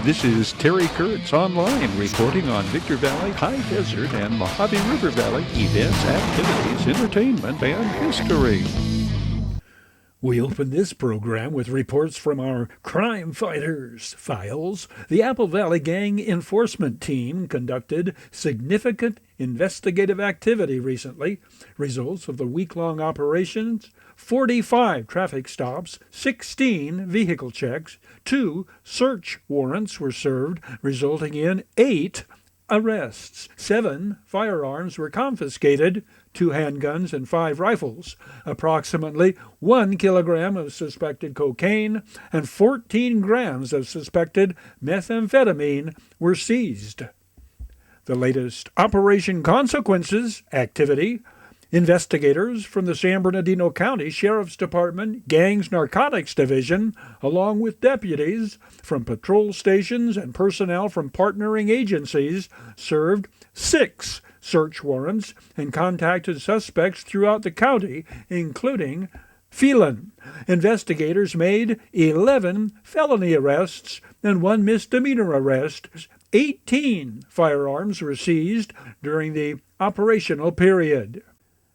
This is Terry Kurtz online reporting on Victor Valley, High Desert, and Mojave River Valley events, activities, entertainment, and history. We open this program with reports from our crime fighters files. The Apple Valley Gang Enforcement Team conducted significant investigative activity recently. Results of the week-long operations: 45 traffic stops, 16 vehicle checks, 2 search warrants were served, resulting in 8 arrests. 7 firearms were confiscated, 2 handguns and 5 rifles. Approximately 1 kilogram of suspected cocaine and 14 grams of suspected methamphetamine were seized. The latest Operation Consequences activity: investigators from the San Bernardino County Sheriff's Department Gangs Narcotics Division, along with deputies from patrol stations and personnel from partnering agencies, served 6 search warrants and contacted suspects throughout the county, including Phelan. Investigators made 11 felony arrests and 1 misdemeanor arrest. 18 firearms were seized during the operational period.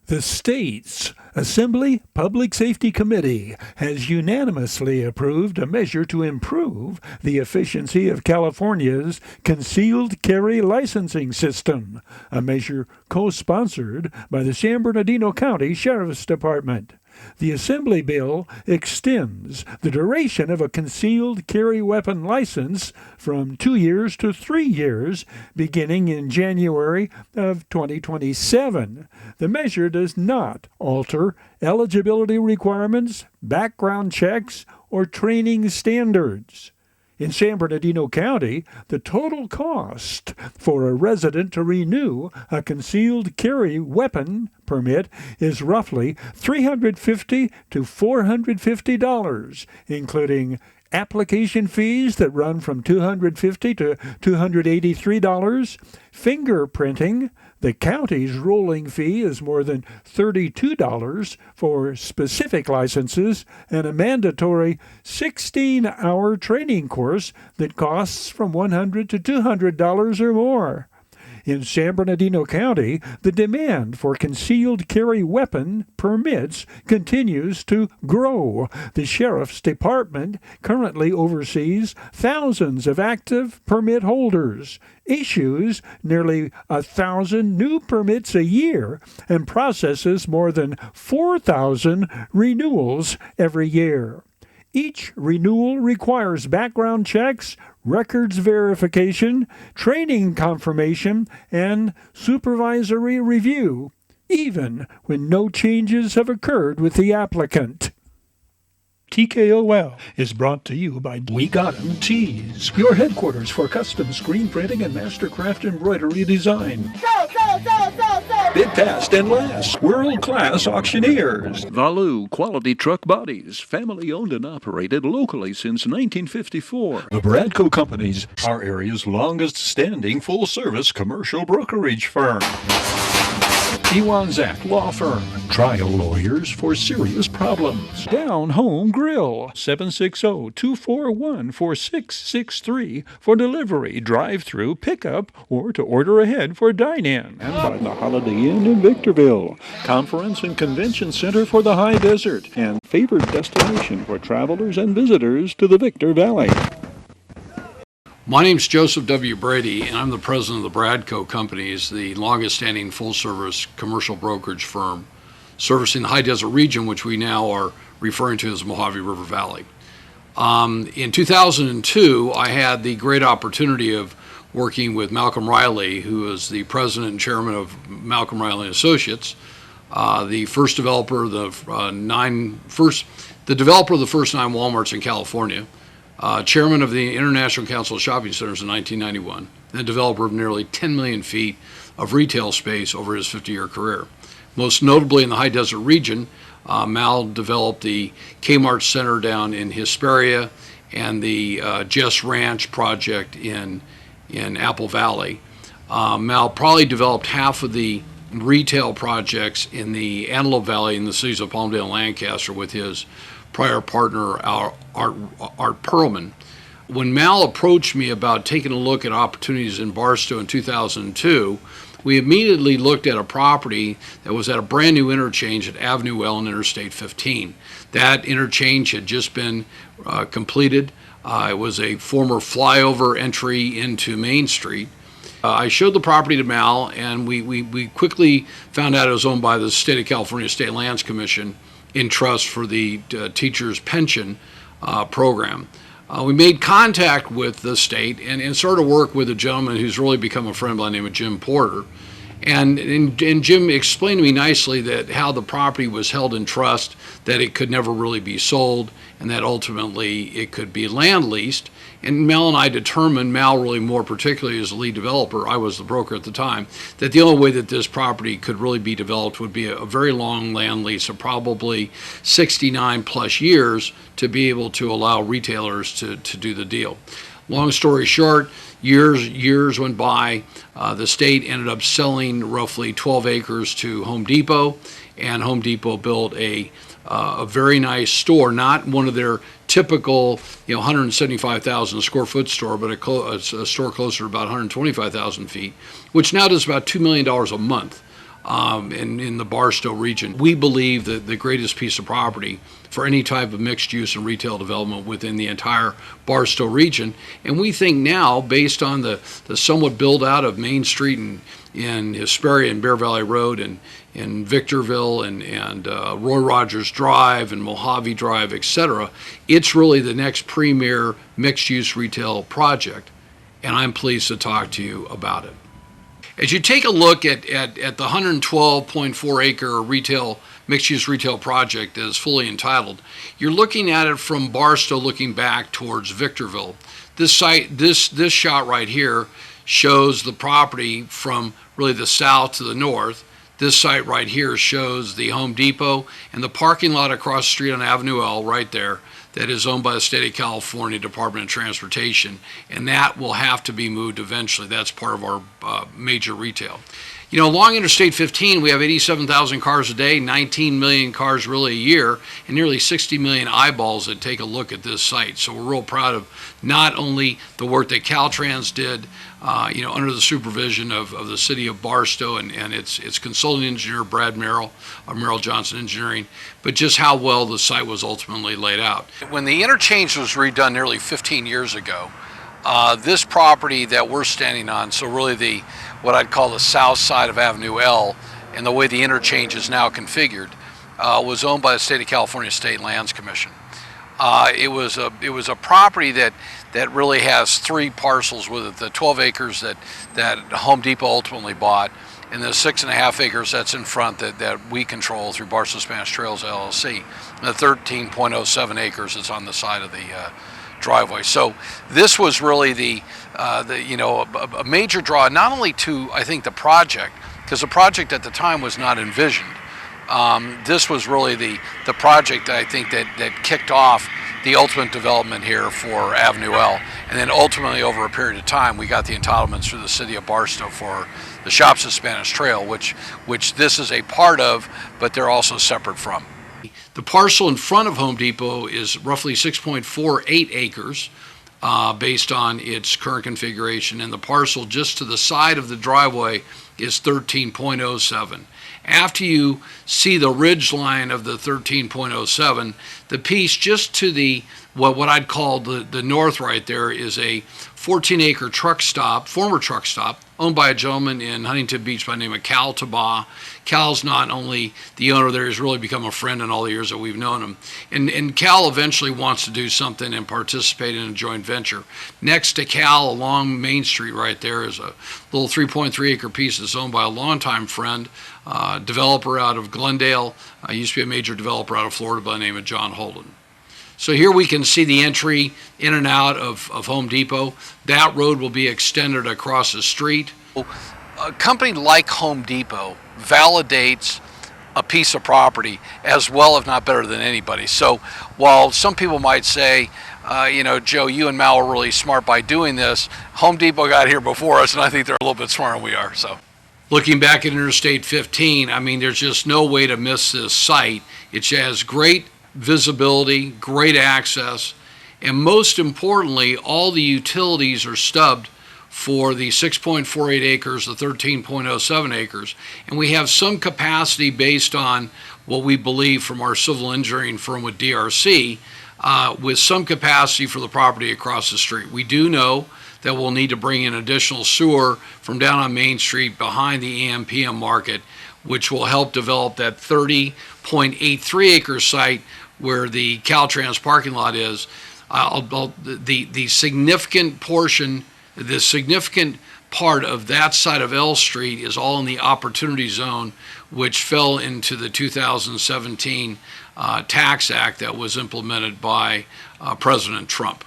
The state's Assembly Public Safety Committee has unanimously approved a measure to improve the efficiency of California's concealed carry licensing system, a measure co-sponsored by the San Bernardino County Sheriff's Department. The Assembly bill extends the duration of a concealed carry weapon license from 2 years to 3 years, beginning in January of 2027. The measure does not alter eligibility requirements, background checks, or training standards. In San Bernardino County, the total cost for a resident to renew a concealed carry weapon permit is roughly $350 to $450, including application fees that run from $250 to $283, fingerprinting. The county's rolling fee is more than $32 for specific licenses, and a mandatory 16-hour training course that costs from $100 to $200 or more. In San Bernardino County, the demand for concealed carry weapon permits continues to grow. The Sheriff's Department currently oversees thousands of active permit holders, issues nearly 1,000 new permits a year, and processes more than 4,000 renewals every year. Each renewal requires background checks, records verification, training confirmation, and supervisory review, even when no changes have occurred with the applicant. TKOL is brought to you by We Got 'em Tees, your headquarters for custom screen printing and mastercraft embroidery design. Bid fast and last, world-class auctioneers. Valu Quality Truck Bodies, family-owned and operated locally since 1954. The Bradco Companies, our area's longest-standing full-service commercial brokerage firm. Iwanzak Law Firm, trial lawyers for serious problems. Down Home Grill, 760-241-4663 for delivery, drive-through, pickup, or to order ahead for dine-in. And by the Holiday Inn in Victorville, Conference and Convention Center for the High Desert, and favored destination for travelers and visitors to the Victor Valley. My name's Joseph W. Brady, and I'm the president of the Bradco Companies, the longest-standing full-service commercial brokerage firm servicing the High Desert region, which we now are referring to as Mojave River Valley. In 2002, I had the great opportunity of working with Malcolm Riley, who is the president and chairman of Malcolm Riley Associates, the first developer of the developer of the first 9 Walmarts in California. Chairman of the International Council of Shopping Centers in 1991, and developer of nearly 10 million feet of retail space over his 50-year career. Most notably in the High Desert region, Mal developed the Kmart Center down in Hesperia and the Jess Ranch project in Apple Valley. Mal probably developed half of the retail projects in the Antelope Valley in the cities of Palmdale and Lancaster with his prior partner, Art Perlman. When Mal approached me about taking a look at opportunities in Barstow in 2002, we immediately looked at a property that was at a brand new interchange at Avenue L and Interstate 15. That interchange had just been completed. It was a former flyover entry into Main Street. I showed the property to Mal, and we quickly found out it was owned by the State of California State Lands Commission in trust for the teachers' pension program. We made contact with the state and started to work with a gentleman who's really become a friend by the name of Jim Porter. And Jim explained to me nicely that how the property was held in trust, that it could never really be sold, and that ultimately it could be land leased. And Mel and I determined, Mal really more particularly as the lead developer, I was the broker at the time, that the only way that this property could really be developed would be a very long land lease of probably 69 plus years to be able to allow retailers to do the deal. Long story short, years went by. The state ended up selling roughly 12 acres to Home Depot, and Home Depot built a very nice store, not one of their typical 175,000 square foot store, but a store closer to about 125,000 feet, which now does about $2 million a month in the Barstow region. We believe that the greatest piece of property for any type of mixed use and retail development within the entire Barstow region. And we think now, based on the somewhat build out of Main Street in Hesperia and Bear Valley Road and in Victorville and Roy Rogers Drive and Mojave Drive, etc., it's really the next premier mixed use retail project. And I'm pleased to talk to you about it. As you take a look at the 112.4 acre mixed-use retail project that is fully entitled, you're looking at it from Barstow looking back towards Victorville. This site, this shot right here shows the property from really the south to the north. This site right here shows the Home Depot and the parking lot across the street on Avenue L right there that is owned by the State of California Department of Transportation, and that will have to be moved eventually. That's part of our major retail. Along Interstate 15, we have 87,000 cars a day, 19 million cars really a year, and nearly 60 million eyeballs that take a look at this site. So we're real proud of not only the work that Caltrans did, under the supervision of the city of Barstow and its consulting engineer, Brad Merrill, of Merrill Johnson Engineering, but just how well the site was ultimately laid out. When the interchange was redone nearly 15 years ago, this property that we're standing on, so really what I'd call the south side of Avenue L, and the way the interchange is now configured, was owned by the State of California State Lands Commission. It was a property that really has three parcels with it: the 12 acres that Home Depot ultimately bought, and the 6.5 acres that's in front that we control through Barstow Spanish Trails LLC, and the 13.07 acres that's on the side of the driveway. So this was really a major draw, not only to, I think, the project, because the project at the time was not envisioned. This was really the project that I think that kicked off the ultimate development here for Avenue L. And then ultimately, over a period of time, we got the entitlements through the city of Barstow for the Shops at Spanish Trail, which this is a part of, but they're also separate from. The parcel in front of Home Depot is roughly 6.48 acres based on its current configuration, and the parcel just to the side of the driveway is 13.07. After you see the ridge line of the 13.07, the piece just to the what I'd call the north right there is a 14-acre truck stop, former truck stop, owned by a gentleman in Huntington Beach by the name of Cal Tabah. Cal's not only the owner there, he's really become a friend in all the years that we've known him. And Cal eventually wants to do something and participate in a joint venture. Next to Cal, along Main Street right there, is a little 3.3-acre piece that's owned by a longtime friend, developer out of Glendale, used to be a major developer out of Florida by the name of John Holden. So here we can see the entry in and out of Home Depot. That road will be extended across the street. A company like Home Depot validates a piece of property as well, if not better than anybody. So while some people might say, Joe, you and Mal are really smart by doing this, Home Depot got here before us, and I think they're a little bit smarter than we are. So, looking back at Interstate 15, there's just no way to miss this site. It has great visibility, great access, And most importantly, all the utilities are stubbed for the 6.48 acres, the 13.07 acres, and we have some capacity based on what we believe from our civil engineering firm with DRC, with some capacity for the property across the street. We do know that we'll need to bring in additional sewer from down on Main Street behind the EMPM market, which will help develop that 30.83 acre site where the Caltrans parking lot is. The significant portion, the significant part of that side of L Street is all in the opportunity zone, which fell into the 2017 Tax Act that was implemented by President Trump.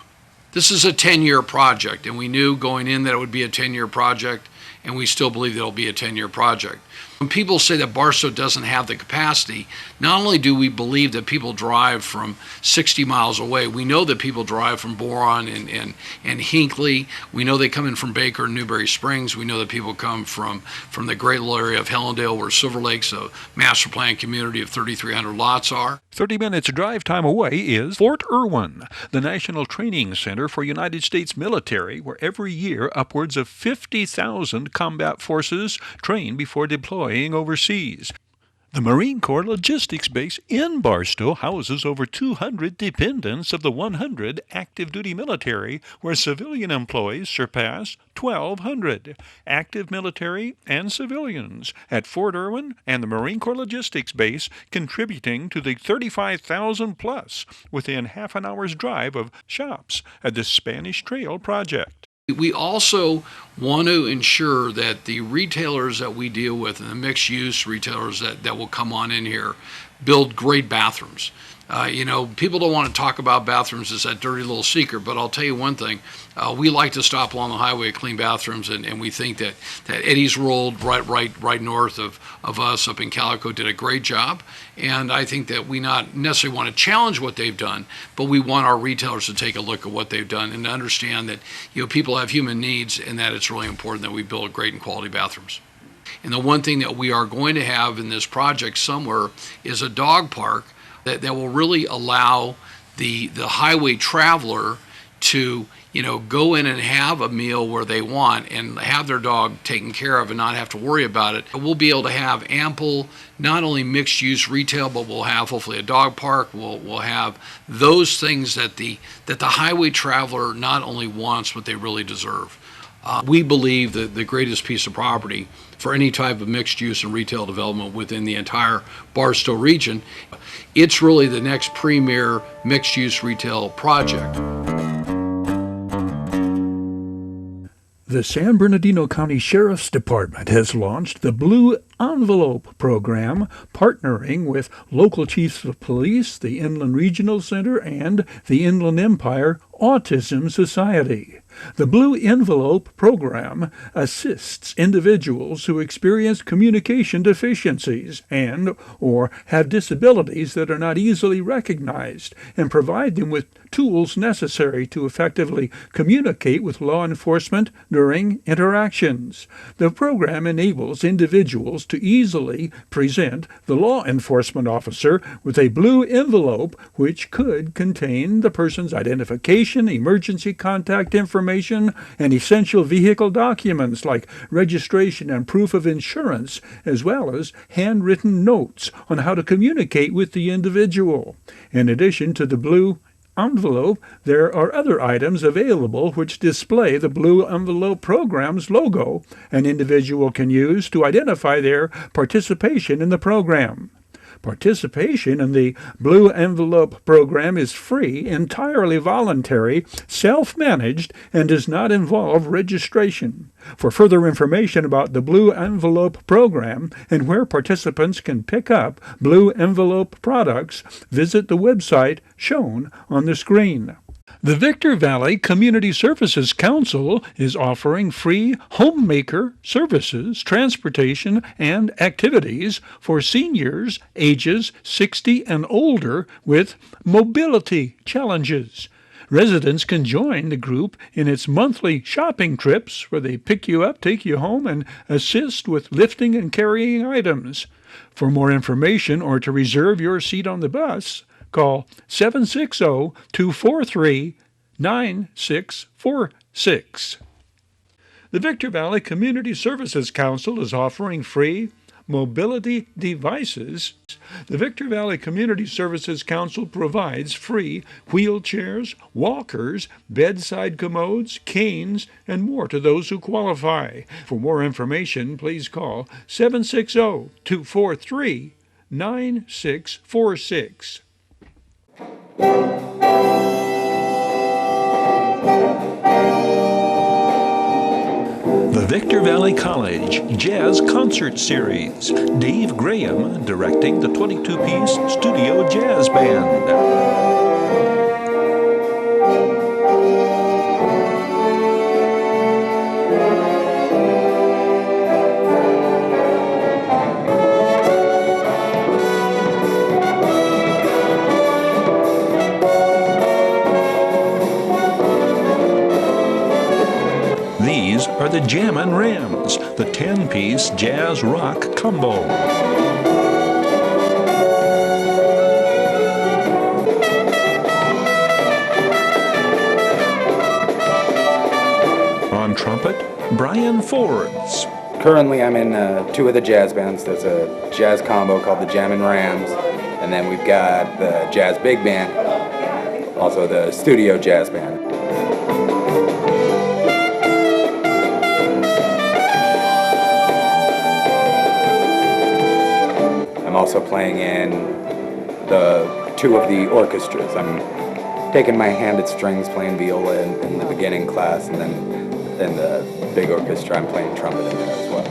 This is a 10-year project, and we knew going in that it would be a 10-year project, and we still believe that it'll be a 10-year project. When people say that Barstow doesn't have the capacity, not only do we believe that people drive from 60 miles away, we know that people drive from Boron and Hinckley. We know they come in from Baker and Newberry Springs. We know that people come from the great little area of Hellendale, where Silver Lake's a master plan community of 3,300 lots are. 30 minutes drive time away is Fort Irwin, the National Training Center for United States military, where every year upwards of 50,000 combat forces train before deploying overseas. The Marine Corps Logistics Base in Barstow houses over 200 dependents of the 100 active duty military, where civilian employees surpass 1,200. Active military and civilians at Fort Irwin and the Marine Corps Logistics Base contributing to the 35,000 plus within half an hour's drive of shops at the Spanish Trail project. We also want to ensure that the retailers that we deal with and the mixed-use retailers that will come on in here build great bathrooms. People don't want to talk about bathrooms as that dirty little secret, but I'll tell you one thing. We like to stop along the highway to clean bathrooms, and we think that Eddie's World right north of us up in Calico did a great job. And I think that we not necessarily want to challenge what they've done, but we want our retailers to take a look at what they've done and to understand that people have human needs, and that it's really important that we build great and quality bathrooms. And the one thing that we are going to have in this project somewhere is a dog park that will really allow the highway traveler to go in and have a meal where they want and have their dog taken care of and not have to worry about it. We'll be able to have ample, not only mixed use retail, but we'll have hopefully a dog park. We'll have those things that the highway traveler not only wants, but they really deserve. We believe that the greatest piece of property for any type of mixed use and retail development within the entire Barstow region, it's really the next premier mixed use retail project. The San Bernardino County Sheriff's Department has launched the Blue Envelope program, partnering with local chiefs of police, the Inland Regional Center, and the Inland Empire Autism Society. The Blue Envelope program assists individuals who experience communication deficiencies and or have disabilities that are not easily recognized, and provide them with tools necessary to effectively communicate with law enforcement during interactions. The program enables individuals to easily present the law enforcement officer with a blue envelope which could contain the person's identification, emergency contact information, and essential vehicle documents like registration and proof of insurance, as well as handwritten notes on how to communicate with the individual. In addition to the blue envelope, there are other items available which display the Blue Envelope program's logo an individual can use to identify their participation in the program. Participation in the Blue Envelope program is free, entirely voluntary, self-managed, and does not involve registration. For further information about the Blue Envelope program and where participants can pick up Blue Envelope products, visit the website shown on the screen. The Victor Valley Community Services Council is offering free homemaker services, transportation, and activities for seniors ages 60 and older with mobility challenges. Residents can join the group in its monthly shopping trips where they pick you up, take you home, and assist with lifting and carrying items. For more information or to reserve your seat on the bus, call 760-243-8888. 9646. The Victor Valley Community Services Council is offering free mobility devices. The Victor Valley Community Services Council provides free wheelchairs, walkers, bedside commodes, canes, and more to those who qualify. For more information, please call 760-243-9646. The Victor Valley College Jazz Concert Series. Dave Graham directing the 22-piece studio jazz band. These are the Jammin' Rams, the 10-piece jazz rock combo. On trumpet, Brian Fords. Currently I'm in two of the jazz bands. There's a jazz combo called the Jammin' Rams, and then we've got the jazz big band, also the studio jazz band. I'm also playing in the two of the orchestras. I'm taking my handed strings, playing viola in the beginning class, and then in the big orchestra I'm playing trumpet in there as well.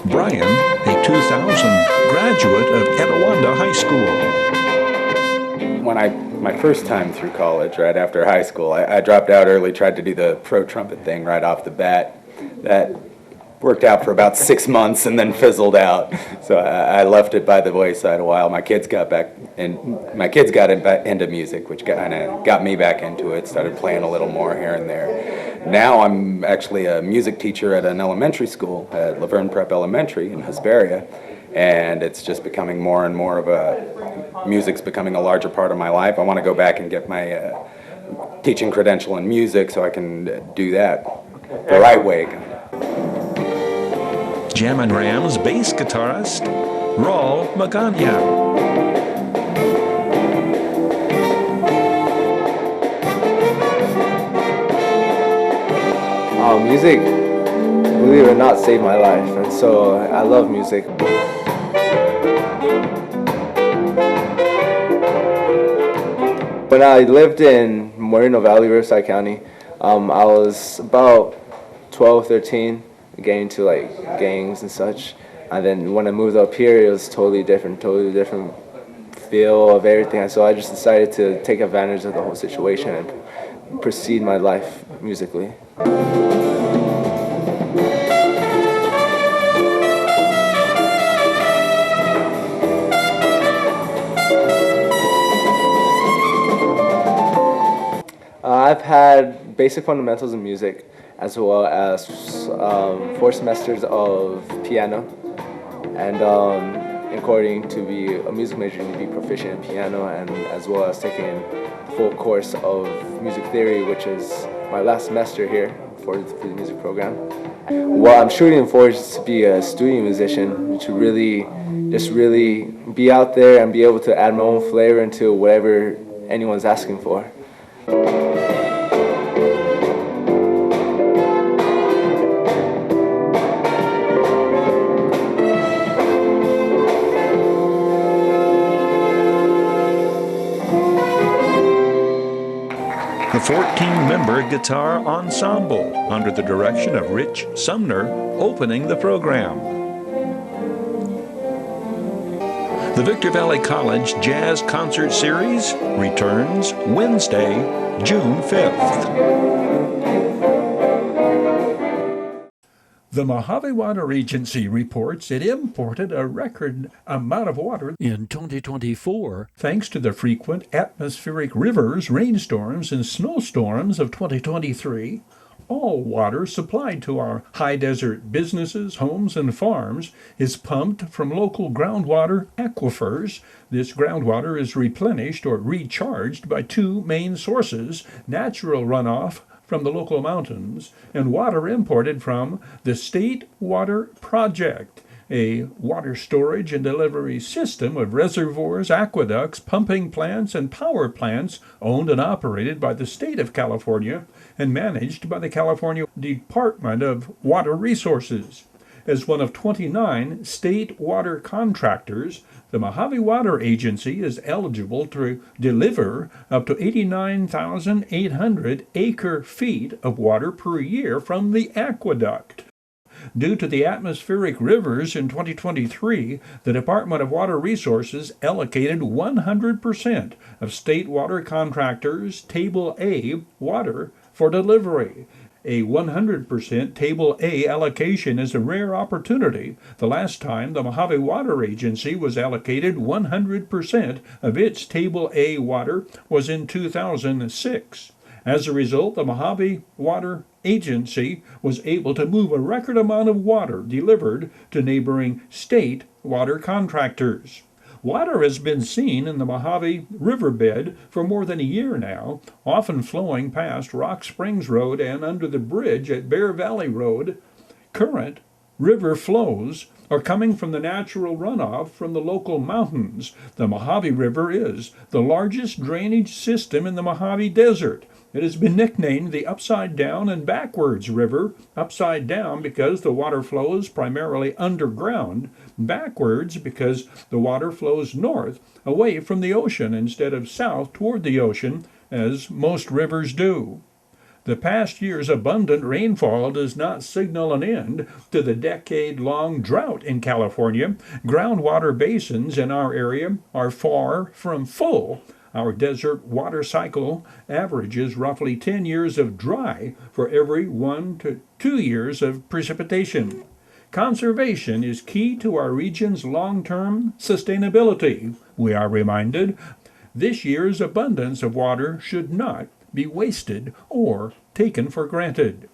Brian, a 2000 graduate of Etiwanda High School. When my first time through college, right after high school, I dropped out early, tried to do the pro trumpet thing right off the bat. That worked out for about 6 months and then fizzled out. So I left it by the wayside a while. My kids got into music, which kind of got me back into it. Started playing a little more here and there. Now I'm actually a music teacher at an elementary school at Laverne Prep Elementary in Hesperia, and it's just becoming more and more of music's becoming a larger part of my life. I want to go back and get my teaching credential in music so I can do that the right way. Jammin' Rams bass guitarist, Raul Magana. Music, believe it or not, saved my life, and so I love music. When I lived in Moreno Valley, Riverside County, I was about 12, 13, getting into like gangs and such. And then when I moved up here, it was totally different feel of everything. And so I just decided to take advantage of the whole situation and proceed my life musically. I've had basic fundamentals in music, as well as 4 semesters of piano, and according to be a music major, you need to be proficient in piano, and as well as taking a full course of music theory, which is my last semester here for the music program. What I'm shooting for is to be a studio musician, to really be out there and be able to add my own flavor into whatever anyone's asking for. The 14-member guitar ensemble under the direction of Rich Sumner opening the program. The Victor Valley College Jazz Concert Series returns Wednesday, June 5th. The Mojave Water Agency reports it imported a record amount of water in 2024 thanks to the frequent atmospheric rivers, rainstorms, and snowstorms of 2023. All water supplied to our high desert businesses, homes, and farms is pumped from local groundwater aquifers. This groundwater is replenished or recharged by two main sources: natural runoff from the local mountains and water imported from the State Water Project, a water storage and delivery system of reservoirs, aqueducts, pumping plants, and power plants owned and operated by the state of California and managed by the California Department of Water Resources. As one of 29 state water contractors, the Mojave Water Agency is eligible to deliver up to 89,800 acre-feet of water per year from the aqueduct. Due to the atmospheric rivers in 2023, the Department of Water Resources allocated 100% of state water contractors' Table A water for delivery. A 100% Table A allocation is a rare opportunity. The last time the Mojave Water Agency was allocated 100% of its Table A water was in 2006. As a result, the Mojave Water Agency was able to move a record amount of water delivered to neighboring state water contractors. Water has been seen in the Mojave riverbed for more than a year now, often flowing past Rock Springs Road and under the bridge at Bear Valley Road. Current river flows are coming from the natural runoff from the local mountains. The Mojave River is the largest drainage system in the Mojave Desert. It has been nicknamed the Upside Down and Backwards River. Upside down because the water flows primarily underground, backwards because the water flows north away from the ocean instead of south toward the ocean, as most rivers do. The past year's abundant rainfall does not signal an end to the decade-long drought in California. Groundwater basins in our area are far from full. Our desert water cycle averages roughly 10 years of dry for every 1 to 2 years of precipitation. Conservation is key to our region's long-term sustainability. We are reminded this year's abundance of water should not be wasted or taken for granted.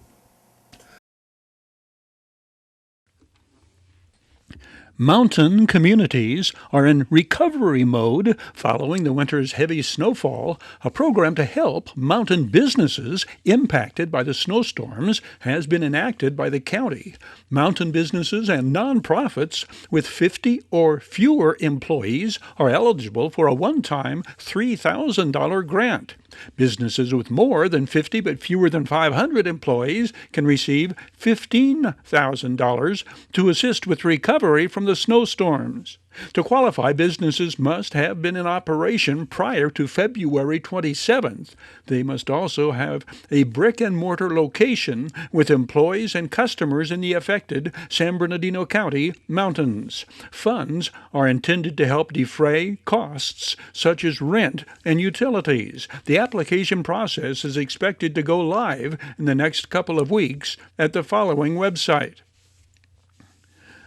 Mountain communities are in recovery mode following the winter's heavy snowfall. A program to help mountain businesses impacted by the snowstorms has been enacted by the county. Mountain businesses and nonprofits with 50 or fewer employees are eligible for a one-time $3,000 grant. Businesses with more than 50 but fewer than 500 employees can receive $15,000 to assist with recovery from the snowstorms. To qualify, businesses must have been in operation prior to February 27th. They must also have a brick-and-mortar location with employees and customers in the affected San Bernardino County mountains. Funds are intended to help defray costs such as rent and utilities. The application process is expected to go live in the next couple of weeks at the following website.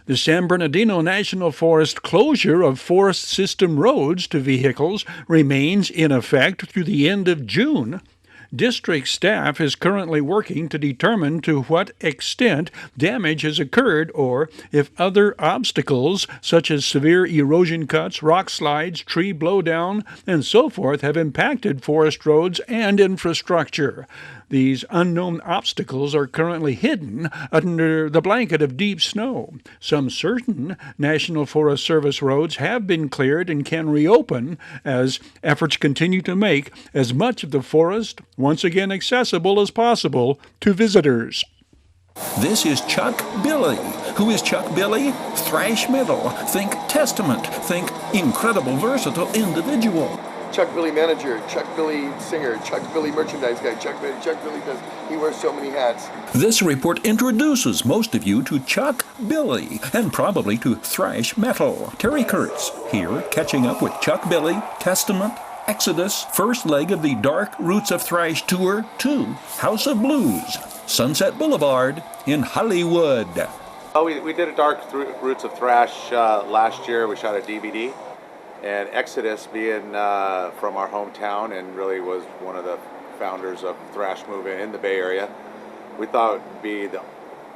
The San Bernardino National Forest closure of forest system roads to vehicles remains in effect through the end of June. District staff is currently working to determine to what extent damage has occurred or if other obstacles such as severe erosion cuts, rock slides, tree blowdown, and so forth have impacted forest roads and infrastructure. These unknown obstacles are currently hidden under the blanket of deep snow. Some certain National Forest Service roads have been cleared and can reopen as efforts continue to make as much of the forest once again accessible as possible to visitors. This is Chuck Billy. Who is Chuck Billy? Thrash metal. Think Testament. Think incredible, versatile individual. Chuck Billy manager, Chuck Billy singer, Chuck Billy merchandise guy, Chuck Billy does, he wears so many hats. This report introduces most of you to Chuck Billy and probably to thrash metal. Terry Kurtz here, catching up with Chuck Billy, Testament, Exodus, first leg of the Dark Roots of Thrash Tour 2, House of Blues, Sunset Boulevard in Hollywood. Oh, we did a Dark Roots of Thrash last year. We shot a DVD. And Exodus, being from our hometown and really was one of the founders of thrash movement in the Bay Area, we thought it would be the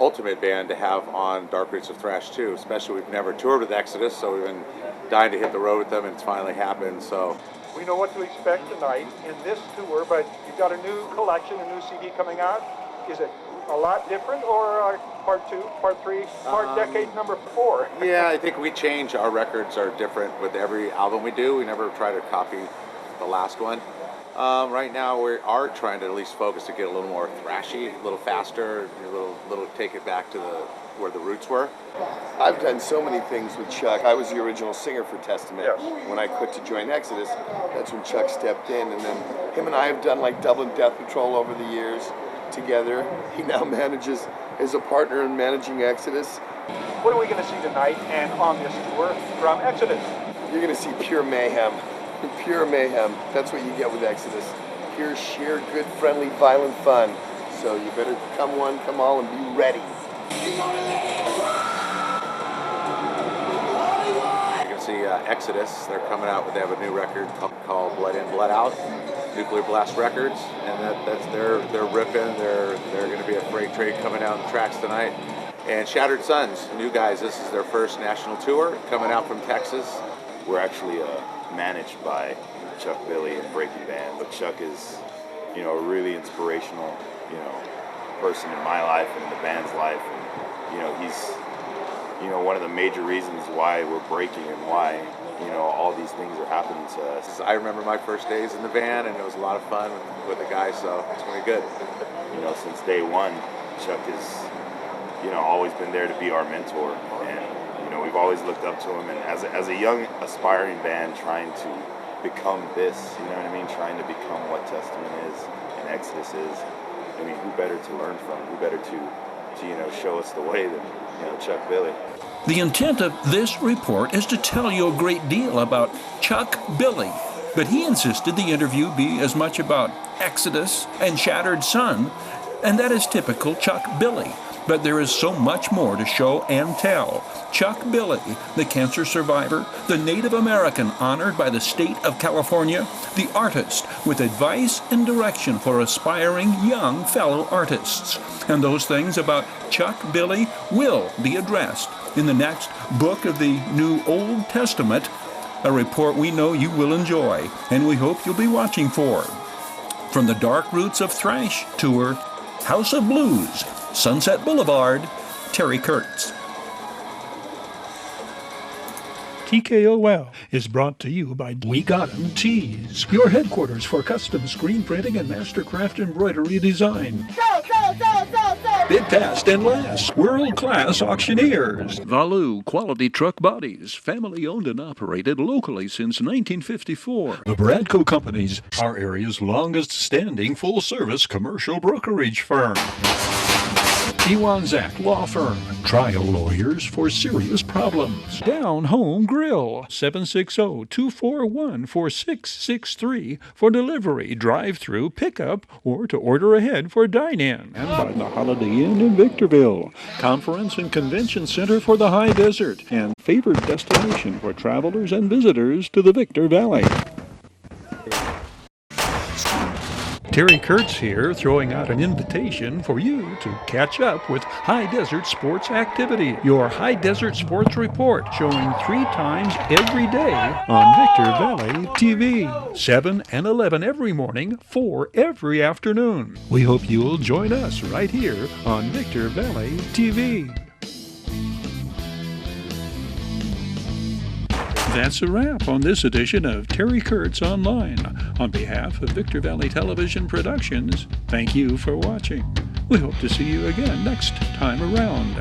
ultimate band to have on Dark Roots of Thrash too. Especially we've never toured with Exodus, so we've been dying to hit the road with them, and it's finally happened. So we know what to expect tonight in this tour, but you've got a new collection, a new CD coming out. Is it a lot different, or part 2, part 3, decade number 4? Yeah, I think we change. Our records are different with every album we do. We never try to copy the last one. Right now we are trying to at least focus to get a little more thrashy, a little faster, a little take it back to where the roots were. I've done so many things with Chuck. I was the original singer for Testament. Yes. When I quit to join Exodus, that's when Chuck stepped in, and then him and I have done like Dublin Death Patrol over the years together. He now manages as a partner in managing Exodus. What are we going to see tonight and on this tour from Exodus? You're going to see pure mayhem. Pure mayhem. That's what you get with Exodus. Pure, sheer, good, friendly, violent fun. So you better come one, come all, and be ready. You can see Exodus. They're coming out, they have a new record called Blood In, Blood Out. Nuclear Blast Records, and they're ripping. They're going to be a freight train coming out on the tracks tonight. And Shattered Suns, new guys. This is their first national tour coming out from Texas. We're actually managed by Chuck Billy and Breaking Band, but Chuck is, a really inspirational, person in my life and in the band's life. And, he's, one of the major reasons why we're breaking and why, all these things are happening to us. I remember my first days in the band, and it was a lot of fun with the guys, so it's going to be good. Since day one, Chuck has, always been there to be our mentor, and, we've always looked up to him. And as a young, aspiring band trying to become this, trying to become what Testament is and Exodus is, who better to learn from? Who better to show us the way than, Chuck Billy? The intent of this report is to tell you a great deal about Chuck Billy, but he insisted the interview be as much about Exodus and Shattered Sun, and that is typical Chuck Billy. But there is so much more to show and tell. Chuck Billy, the cancer survivor, the Native American honored by the state of California, the artist with advice and direction for aspiring young fellow artists. And those things about Chuck Billy will be addressed in the next book of the New Old Testament, a report we know you will enjoy, and we hope you'll be watching for. From the Dark Roots of Thrash Tour, House of Blues, Sunset Boulevard, Terry Kurtz. TKOL is brought to you by We Got 'em Tees, your headquarters for custom screen printing and mastercraft embroidery design. Bid fast and last, world-class auctioneers. Valu Quality Truck Bodies, family owned and operated locally since 1954. The Bradco Companies, our area's longest-standing full-service commercial brokerage firm. Iwanzak Law Firm, trial lawyers for serious problems. Down Home Grill, 760-241-4663 for delivery, drive-through, pickup, or to order ahead for dine-in. And by the Holiday Inn in Victorville, conference and convention center for the High Desert, and favored destination for travelers and visitors to the Victor Valley. Terry Kurtz here, throwing out an invitation for you to catch up with High Desert Sports Activity, your High Desert Sports Report, showing 3 times every day on Victor Valley TV, 7 and 11 every morning, 4 every afternoon. We hope you'll join us right here on Victor Valley TV. That's a wrap on this edition of Terry Kurtz Online. On behalf of Victor Valley Television Productions, thank you for watching. We hope to see you again next time around.